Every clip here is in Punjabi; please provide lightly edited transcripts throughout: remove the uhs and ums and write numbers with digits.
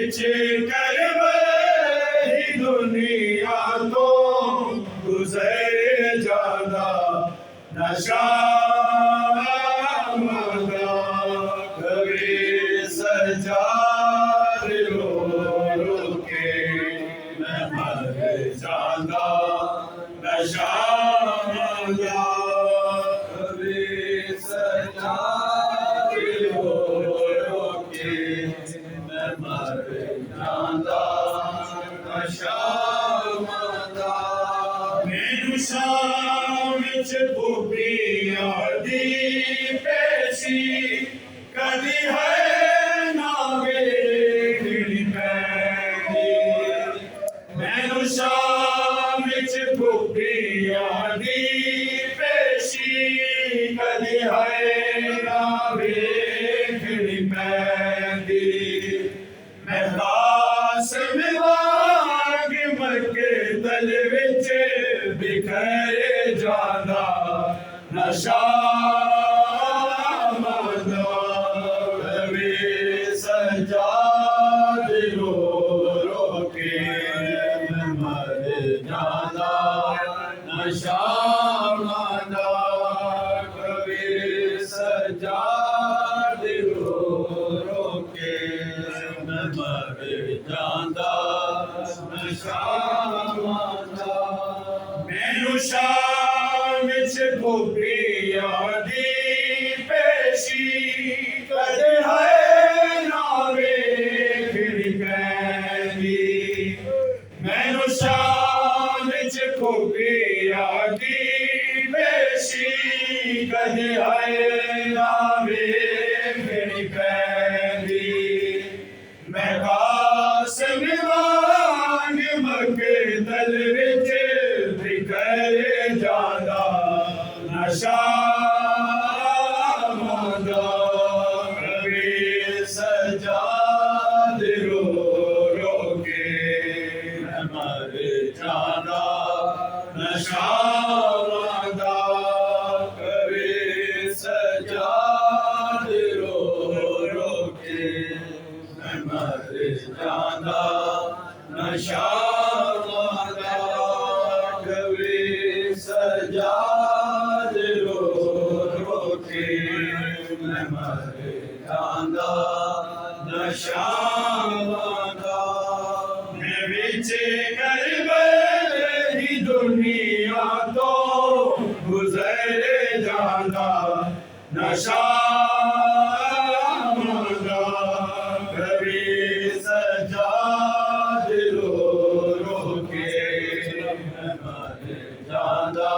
ਵਿੱਚ ਕਰਵਈ ਦੁਨੀਆ ਤੋਂ ਗੁਜ਼ਰ ਜਾਂਦਾ ਨਸ਼ਾ ਮੰਗਾ ਕਵੇ ਸਜਾਦ ਰੋ ਰੋ ਕੇ ਮੈਂ ਮਰ ਜਾਂਦਾ ਨਸ਼ਾ ਮੰਗਾ ਕਵੇ ਸਜਾਦ ਰੋ ਰੋ ਕੇ ਮੈਂ ਮਰ ਜਾਂਦਾ ਨਸ਼ਾ ਮੰਗਾ ਮੈਨੂੰ ਸ਼ਾਮ ਵਿੱਚ ਭੁੱਖੀਆਂ ਦੀ ਪੇਸ਼ੀ ਕਦੀ ਹੈ ਨਾ ਵੇਖਣੀ ਪੈਂਦੀ ਮੈਨੂੰ ਸ਼ਾਮ ਵਿੱਚ ਭੁੱਖੀਆਂ ਦੀ ਪੇਸ਼ੀ ਕਦੀ ਹੈ ਨਾ ਵੇਖਣੀ ਪੈਂਦੀ ਮੈਂ ਕਾਸਮ ਵਾਂਗ ਮੱਕੇ ਤਲ ਵਿੱਚ ਬਿਖਰ ਜਾਂਦਾ ਨਸ਼ਾ ਮੰਗਾ ਕਵੇ ਸਜਾਦ ਰੋ ਰੋ ਕੇ ਮੈਂ ਮਰ ਜਾਂਦਾ ਨਸ਼ਾ ਮੰਗਾ ਕਵੇ ਸਜਾਦ ਰੋ ਰੋ ਕੇ ਮੈਂ ਮਰ ਜਾਂਦਾ ਨਸ਼ਾ ਮੰਗਾ ਮੈਨੂੰ ਸ਼ਾਮ ਵਿੱਚ ਭੁੱਖੀਆਂ ਦੀ ਪੇਸ਼ੀ ਕਦੇ ਹੈ ਨਾ ਵੇਖਣੀ ਪੈਂਦੀ ਮੈਨੂੰ ਸ਼ਾਮ ਵਿੱਚ ਭੁੱਖੀਆਂ ਦੀ ਪੇਸ਼ੀ ਕਦੇ ਹੈ ਨਾ ਵੇਖਣੀ ਪੈਂਦੀ ਮੈਂ ਕਾਸਮ ਵਾਂਗ ਮੱਕੇ ਤਲ ਵਿੱਚ ਬਿਖਰ ਜਾਂਦਾ ਨਸ਼ਾ ਮੰਗਾ ਕਵੇ ਸਜਾਦ ਰੋ ਰੋ ਕੇ ਮੈਂ ਮਰ ਜਾਂਦਾ ਨਸ਼ਾ ਮੰਗਾ ਕਵੇ ਸਜਾਦ ਰੋ ਰੋ ਕੇ ਮੈਂ ਮਰ ਜਾਂਦਾ ਨਸ਼ਾ ਮੰਗਾ ਕਵੇ ਸਜਾਦ ਰੋ ਰੋ ਕੇ ਮੈਂ ਮਰ ਜਾਂਦਾ ਨਸ਼ਾ ਮੰਗਾ ਮੈਂ ਵਿੱਚ ਕਰਵਈ ਦੁਨੀਆ ਤੋਂ ਗੁਜ਼ਰ ਜਾਂਦਾ ਨਸ਼ਾ ਮੰਗਾ ਕਵੇ ਸਜਾਦ ਰੋ ਰੋ ਕੇ ਮੈਂ ਮਰ ਜਾਂਦਾ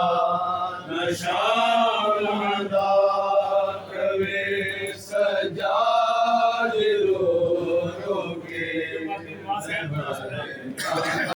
ਨਸ਼ਾ ਮੰਗਾ ਕਵੇ ਸਜਾਦ ਰੋ ਰੋ ਕੇ ਮੈਂ ਮਰ ਜਾਂਦਾ